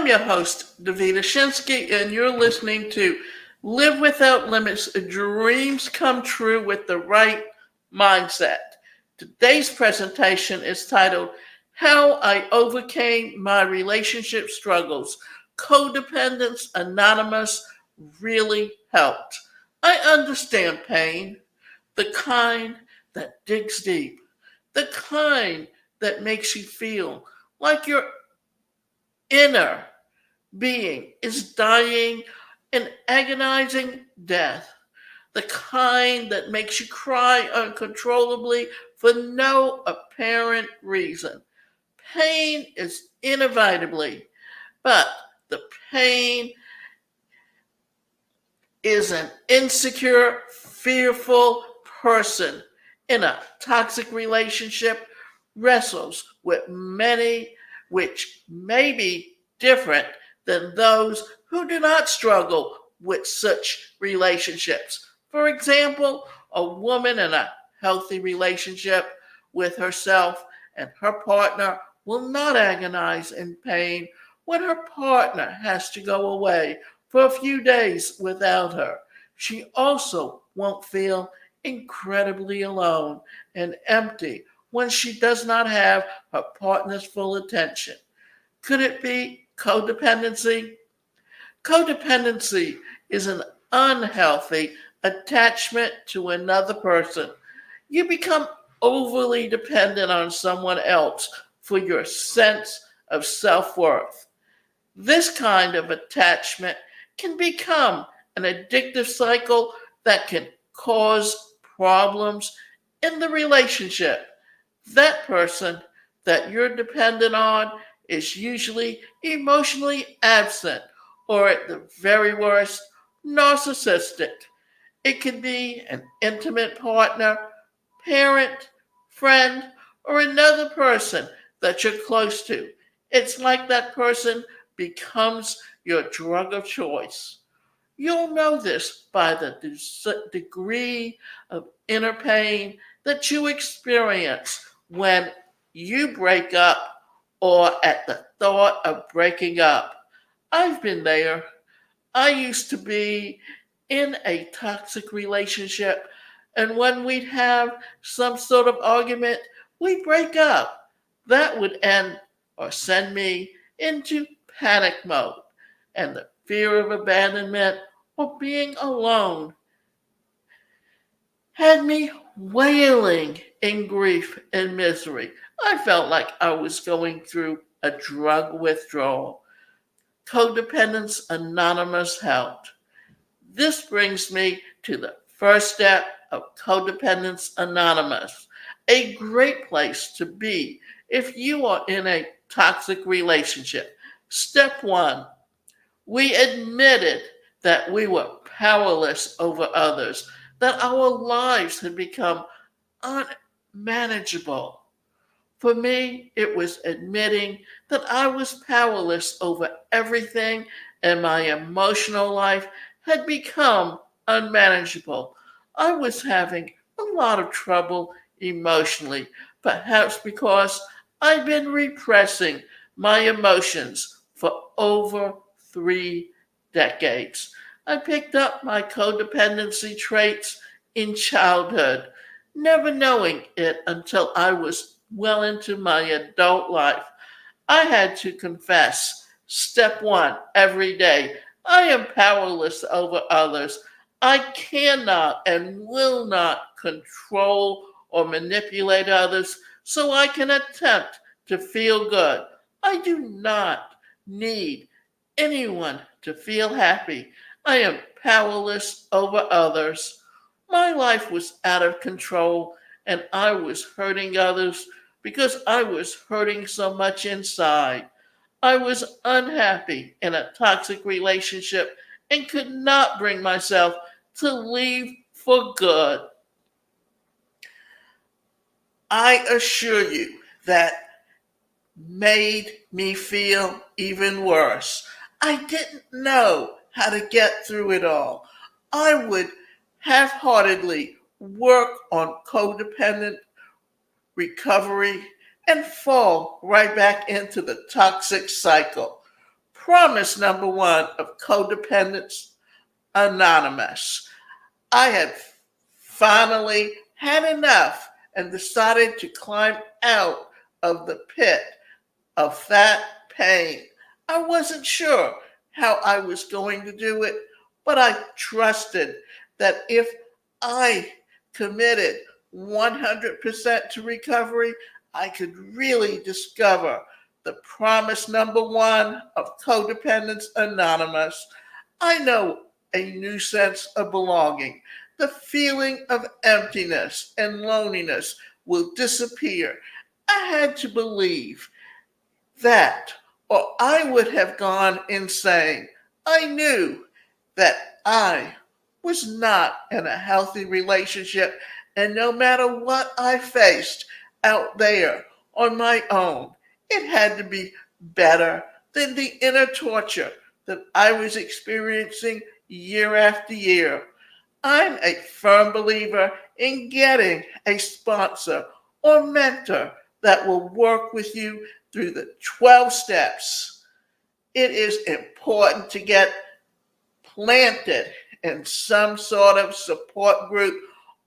I'm your host, Davida Shinsky, and you're listening to Live Without Limits, Dreams Come True with the Right Mindset. Today's presentation is titled, How I Overcame My Relationship Struggles. Codependence Anonymous really helped. I understand pain, the kind that digs deep, the kind that makes you feel like your inner being is dying an agonizing death, the kind that makes you cry uncontrollably for no apparent reason. Pain is inevitably, but the pain is an insecure, fearful person in a toxic relationship wrestles with many which may be different than those who do not struggle with such relationships. For example, a woman in a healthy relationship with herself and her partner will not agonize in pain when her partner has to go away for a few days without her. She also won't feel incredibly alone and empty when she does not have her partner's full attention. Could it be codependency? Codependency is an unhealthy attachment to another person. You become overly dependent on someone else for your sense of self worth. This kind of attachment can become an addictive cycle that can cause problems in the relationship. That person that you're dependent on is usually emotionally absent or, at the very worst, narcissistic. It can be an intimate partner, parent, friend, or another person that you're close to. It's like that person becomes your drug of choice. You'll know this by the degree of inner pain that you experience when you break up or at the thought of breaking up. I've been there. I used to be in a toxic relationship, and when we'd have some sort of argument, we'd break up. That would end or send me into panic mode, and the fear of abandonment or being alone had me wailing in grief and misery. I felt like I was going through a drug withdrawal. Codependence Anonymous helped. This brings me to the first step of Codependence Anonymous, a great place to be if you are in a toxic relationship. Step one, we admitted that we were powerless over others, that our lives had become unmanageable. For me, it was admitting that I was powerless over everything and my emotional life had become unmanageable. I was having a lot of trouble emotionally, perhaps because I'd been repressing my emotions for over 3 decades. I picked up my codependency traits in childhood, never knowing it until I was well into my adult life. I had to confess, step one, every day, I am powerless over others. I cannot and will not control or manipulate others so I can attempt to feel good. I do not need anyone to feel happy. I am powerless over others. My life was out of control and I was hurting others because I was hurting so much inside. I was unhappy in a toxic relationship and could not bring myself to leave for good. I assure you that made me feel even worse. I didn't know how to get through it all. I would half heartedly work on codependent recovery and fall right back into the toxic cycle. Promise number one of Codependence Anonymous. I had finally had enough and decided to climb out of the pit of that pain. I wasn't sure how I was going to do it, but I trusted that if I committed 100% to recovery, I could really discover the promise number one of Codependence Anonymous. I know a new sense of belonging. The feeling of emptiness and loneliness will disappear. I had to believe that, or I would have gone insane. I knew that I was not in a healthy relationship, and no matter what I faced out there on my own, it had to be better than the inner torture that I was experiencing year after year. I'm a firm believer in getting a sponsor or mentor that will work with you through the 12 steps. It is important to get planted in some sort of support group,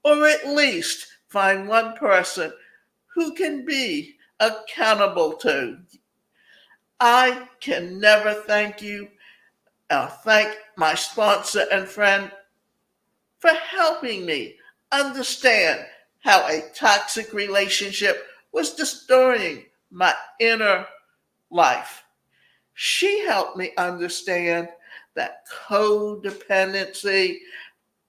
or at least find one person who can be accountable to. I can never thank my sponsor and friend for helping me understand how a toxic relationship was destroying my inner life. She helped me understand that codependency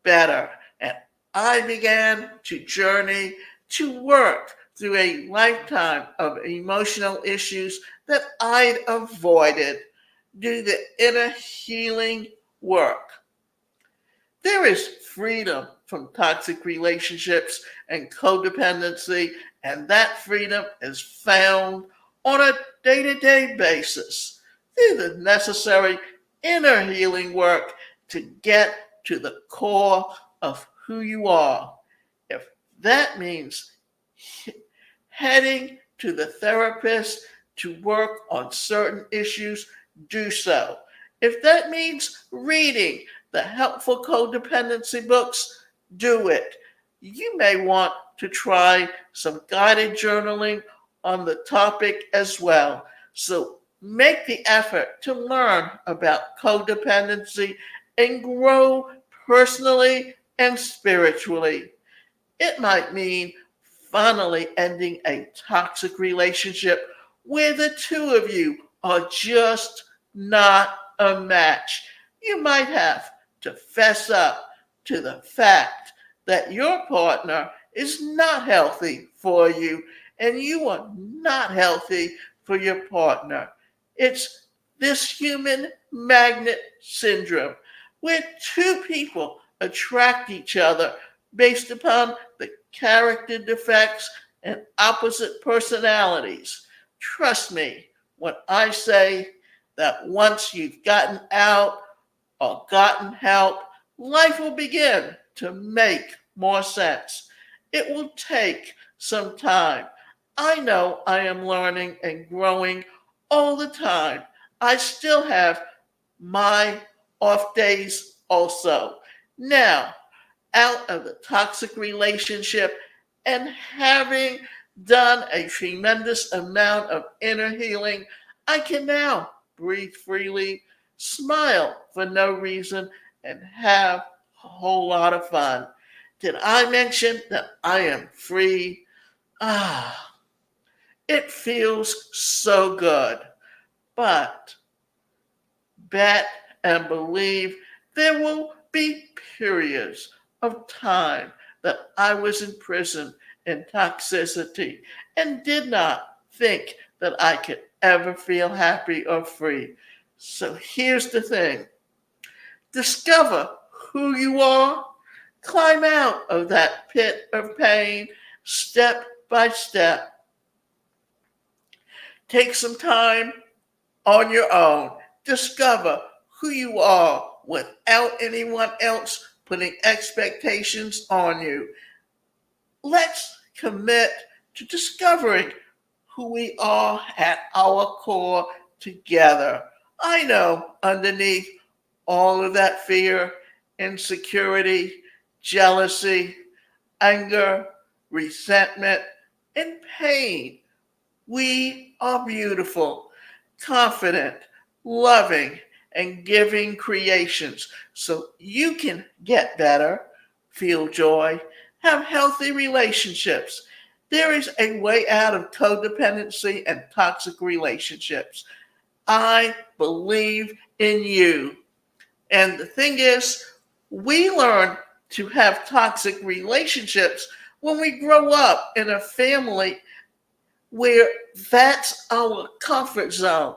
better, and I began to journey to work through a lifetime of emotional issues that I'd avoided. Do the inner healing work. There is freedom from toxic relationships and codependency, and that freedom is found on a day to day basis through the necessary inner healing work to get to the core of who you are. If that means heading to the therapist to work on certain issues, do so. If that means reading the helpful codependency books, do it. You may want to try some guided journaling on the topic as well. So make the effort to learn about codependency and grow personally and spiritually. It might mean finally ending a toxic relationship where the two of you are just not a match. You might have to fess up to the fact that your partner is not healthy for you and you are not healthy for your partner. It's this human magnet syndrome where two people attract each other based upon the character defects and opposite personalities. Trust me when I say that once you've gotten out or gotten help, life will begin to make more sense. It will take some time. I know I am learning and growing all the time. I still have my off days also. Now, out of the toxic relationship and having done a tremendous amount of inner healing, I can now breathe freely, smile for no reason, and have a whole lot of fun. Did I mention that I am free? Ah, it feels so good. But bet and believe there will be periods of time that I was in prison in toxicity and did not think that I could ever feel happy or free. So here's the thing. Discover who you are. Climb out of that pit of pain step by step. Take some time on your own. Discover who you are without anyone else putting expectations on you. Let's commit to discovering who we are at our core together. I know underneath all of that fear, insecurity, jealousy, anger, resentment, and pain, we are beautiful, confident, loving, and giving creations. So you can get better, feel joy, have healthy relationships. There is a way out of codependency and toxic relationships. I believe in you. And the thing is, we learn to have toxic relationships when we grow up in a family where that's our comfort zone.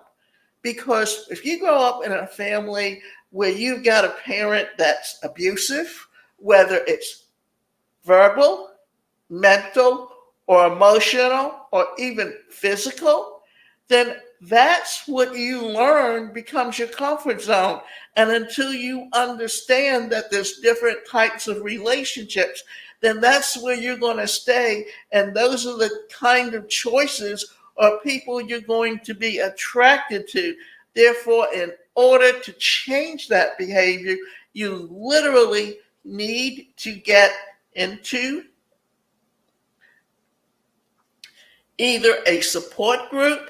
Because if you grow up in a family where you've got a parent that's abusive, whether it's verbal, mental, or emotional, or even physical, then that's what you learn becomes your comfort zone. And until you understand that there's different types of relationships, then that's where you're going to stay. And those are the kind of choices or people you're going to be attracted to. Therefore, in order to change that behavior, you literally need to get into either a support group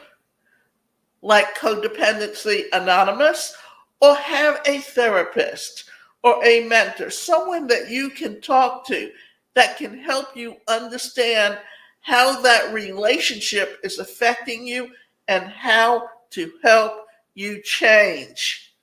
like Codependency Anonymous, or have a therapist or a mentor, someone that you can talk to that can help you understand how that relationship is affecting you and how to help you change.